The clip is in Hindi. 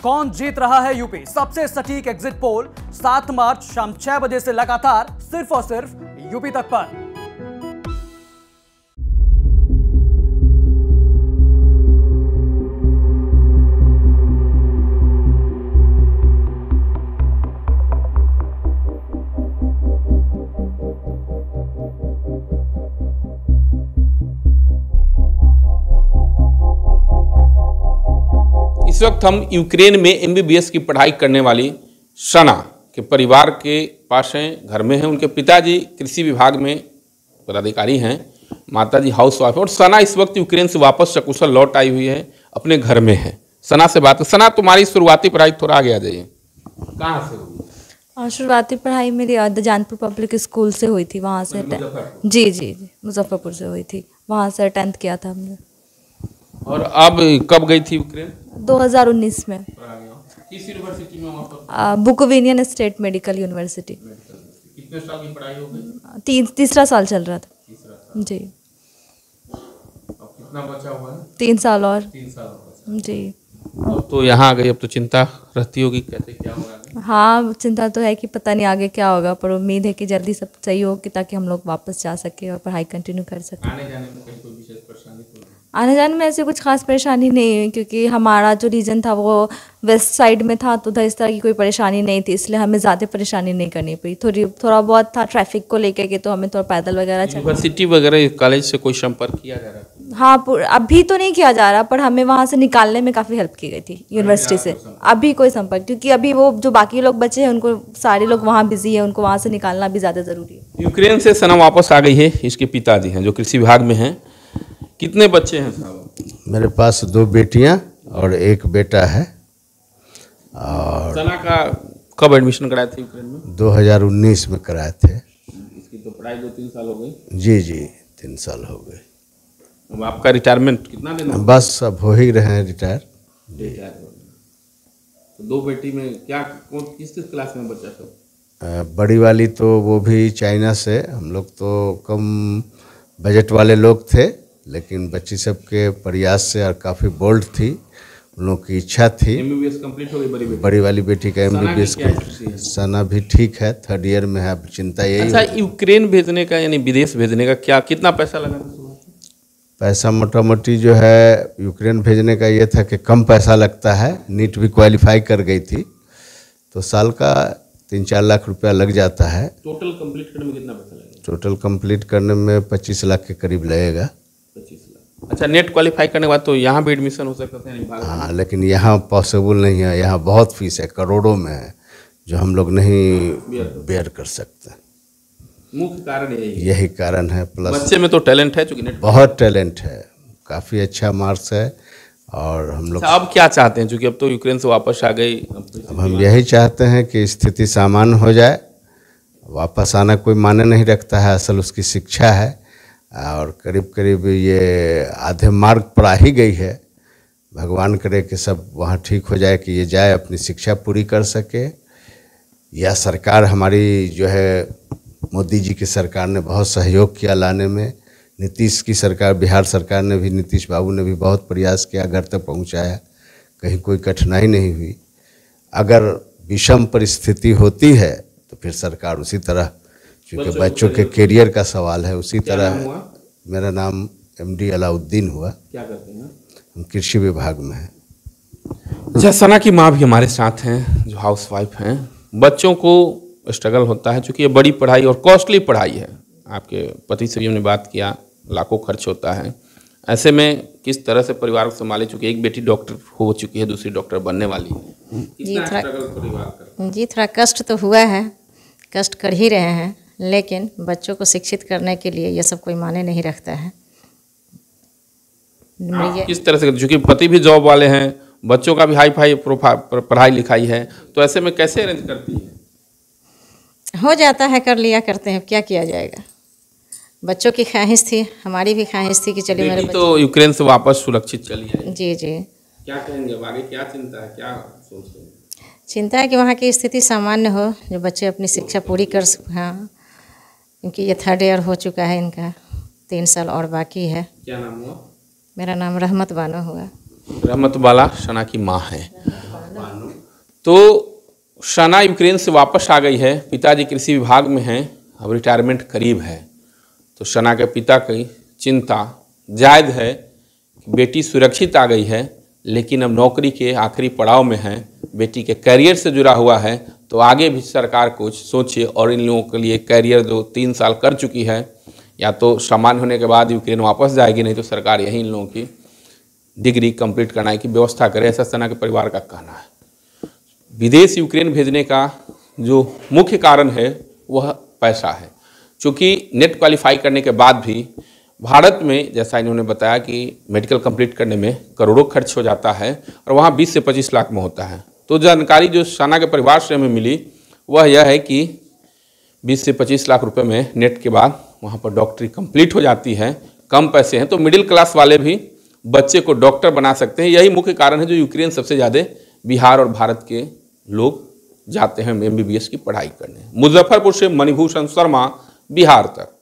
कौन जीत रहा है यूपी? सबसे सटीक एग्जिट पोल 7 मार्च शाम 6 बजे से लगातार सिर्फ और सिर्फ यूपी तक पर। इस वक्त हम यूक्रेन में एमबीबीएस की पढ़ाई करने वाली सना के परिवार के पास हैं, घर में हैं। उनके पिताजी कृषि विभाग में पदाधिकारी हैं, माताजी हाउसवाइफ, और सना इस वक्त यूक्रेन से वापस सकुशल लौट आई हुई है, अपने घर में है। सना से बात। सना, तुम्हारी शुरुआती पढ़ाई थोड़ा आगे आ जाइए, कहाँ से हुई? शुरुआती पढ़ाई मेरी जानपुर पब्लिक स्कूल से हुई थी। वहाँ से जी मुजफ्फरपुर से हुई थी। वहाँ से 10th किया था हमने। और अब कब गई थी यूक्रेन? 2019 में। किस यूनिवर्सिटी में? वहाँ पर बुकोविनियन स्टेट मेडिकल यूनिवर्सिटी। कितने साल की पढ़ाई हो गई? तीसरा साल चल रहा था। तीसरा साल। जी। अब कितना बचा हुआ है? 3 साल और। 3 साल बचा। जी। अब तो यहाँ आ गई, अब तो चिंता रहती होगी कैसे क्या होगा? हाँ, चिंता तो है कि पता नहीं आगे क्या होगा, पर उम्मीद है कि जल्दी सब सही हो कि ताकि हम लोग वापस जा सके और पढ़ाई कंटिन्यू कर सकें। आने जाने में कहीं कोई विशेष परेशानी तो नहीं? आने जाने में ऐसे कुछ खास परेशानी नहीं है, क्योंकि हमारा जो रीजन था वो वेस्ट साइड में था, तो उधर इस तरह की कोई परेशानी नहीं थी, इसलिए हमें ज़्यादा परेशानी नहीं करनी पड़ी। थोड़ा बहुत था ट्रैफिक को लेकर के, तो हमें थोड़ा पैदल वगैरह यूनिवर्सिटी वगैरह कॉलेज से कोई संपर्क किया जा रहा है? हाँ, अभी तो नहीं किया जा रहा, पर हमें वहाँ से निकालने में काफ़ी हेल्प की गई थी यूनिवर्सिटी से। अभी कोई संपर्क, क्योंकि अभी वो जो बाकी लोग बचे हैं उनको, सारे लोग वहाँ बिजी है, उनको वहाँ से निकालना भी ज़्यादा ज़रूरी है। यूक्रेन से सना वापस आ गई है। इसके पिताजी हैं जो कृषि विभाग में हैं। कितने बच्चे हैं साहब? मेरे पास 2 बेटियां और 1 बेटा है। और सना का कब एडमिशन कराए थे यूक्रेन में? 2019 में कराए थे। इसकी तो पढ़ाई 2-3 साल हो गई। जी 3 साल हो गए। अब आपका रिटायरमेंट कितना देना? बस अब हो ही रहे हैं रिटायर। तो 2 बेटी में क्या किस क्लास में बच्चा सब? बड़ी वाली तो वो भी चाइना से। हम लोग तो कम बजट वाले लोग थे, लेकिन बच्ची सब के प्रयास से और काफ़ी बोल्ड थी, उन लोगों की इच्छा थी। एमबीबीएस कंप्लीट हो गई बड़ी वाली बेटी का एमबीबीएस कंप्लीट। सना भी ठीक है, 3rd ईयर में है। अब चिंता यही। अच्छा, यूक्रेन भेजने का यानी विदेश भेजने का कितना पैसा लगा था? पैसा मोटा मोटी जो है यूक्रेन भेजने का ये था कि कम पैसा लगता है। नीट भी क्वालिफाई कर गई थी, तो साल का 3-4 लाख रुपया लग जाता है। टोटल कंप्लीट करने में कितना पैसा लगेगा? टोटल कंप्लीट करने में 25 लाख के करीब लगेगा। 25 लाख। अच्छा, नेट क्वालिफाई करने के बाद तो यहाँ भी एडमिशन हो सकता है? हाँ, लेकिन यहाँ पॉसिबल नहीं है। यहाँ बहुत फीस है, करोड़ों में है, जो हम लोग नहीं बेयर कर सकते। मुख्य कारण यही कारण है। प्लस बच्चे में तो टैलेंट है, चूंकि बहुत टैलेंट है, काफ़ी अच्छा मार्क्स है। और हम लोग अब क्या चाहते हैं, चूंकि अब तो यूक्रेन से वापस आ गई, अब हम यही चाहते हैं कि स्थिति सामान्य हो जाए। वापस आना कोई मायने नहीं रखता है, असल उसकी शिक्षा है। और करीब करीब ये आधे मार्ग पर आ ही गई है। भगवान करे कि सब वहाँ ठीक हो जाए, कि ये जाए अपनी शिक्षा पूरी कर सके। या सरकार हमारी जो है, मोदी जी की सरकार ने बहुत सहयोग किया लाने में। नीतीश की सरकार, बिहार सरकार ने भी, नीतीश बाबू ने भी बहुत प्रयास किया, घर तक पहुंचाया, कहीं कोई कठिनाई नहीं हुई। अगर विषम परिस्थिति होती है तो फिर सरकार उसी तरह, क्योंकि बच्चों के करियर का सवाल है, उसी तरह। मेरा नाम MD अलाउद्दीन हुआ। क्या करते हैं? हम कृषि विभाग में हैं। अच्छा, सना की माँ भी हमारे साथ हैं जो हाउसवाइफ हैं। बच्चों को स्ट्रगल होता है, क्योंकि ये बड़ी पढ़ाई और कॉस्टली पढ़ाई है। आपके पति से भी हमने बात किया, लाखों खर्च होता है। ऐसे में किस तरह से परिवार को संभाले, चूँकि एक बेटी डॉक्टर हो चुकी है, दूसरी डॉक्टर बनने वाली है। जी थोड़ा कष्ट तो हुआ है, कष्ट कर ही रहे हैं, लेकिन बच्चों को शिक्षित करने के लिए ये सब कोई माने नहीं रखता है। किस तरह से, चूँकि पति भी जॉब वाले हैं, बच्चों का भी हाई फाई पढ़ाई लिखाई है, तो ऐसे में कैसे अरेंज करती है? हो जाता है, कर लिया करते हैं, क्या किया जाएगा। बच्चों की ख्वाहिश थी, हमारी भी ख्वाहिश थी कि चलिए मेरे तो यूक्रेन से वापस सुरक्षित चली है। जी क्या कहेंगे आगे, क्या चिंता है, क्या सोचते हैं? चिंता है कि वहाँ की स्थिति सामान्य हो, जो बच्चे अपनी शिक्षा पूरी कर हाँ, क्योंकि ये 3rd ईयर हो चुका है इनका, 3 साल और बाकी है। क्या नाम हुआ? मेरा नाम रहमत बानो हुआ। रहमत बाला सना की माँ है। तो शना यूक्रेन से वापस आ गई है, पिताजी कृषि विभाग में हैं, अब रिटायरमेंट करीब है। तो शना के पिता की चिंता जायज़ है कि बेटी सुरक्षित आ गई है, लेकिन अब नौकरी के आखिरी पड़ाव में है, बेटी के करियर से जुड़ा हुआ है, तो आगे भी सरकार कुछ सोचे और इन लोगों के लिए करियर जो 3 साल कर चुकी है, या तो सामान्य होने के बाद यूक्रेन वापस जाएगी, नहीं तो सरकार यहीं इन लोगों की डिग्री कंप्लीट कराने की व्यवस्था करे, ऐसा शना के परिवार का कहना है। विदेश यूक्रेन भेजने का जो मुख्य कारण है वह पैसा है, क्योंकि नेट क्वालिफाई करने के बाद भी भारत में जैसा इन्होंने बताया कि मेडिकल कंप्लीट करने में करोड़ों खर्च हो जाता है और वहाँ 20 से 25 लाख में होता है। तो जानकारी जो शना के परिवार से हमें मिली वह यह है कि 20 से 25 लाख रुपए में नेट के बाद वहाँ पर डॉक्टरी कंप्लीट हो जाती है, कम पैसे हैं, तो मिडिल क्लास वाले भी बच्चे को डॉक्टर बना सकते हैं। यही मुख्य कारण है जो यूक्रेन सबसे ज़्यादा बिहार और भारत के लोग जाते हैं MBBS की पढ़ाई करने। मुजफ्फरपुर से मणिभूषण शर्मा, बिहार तक।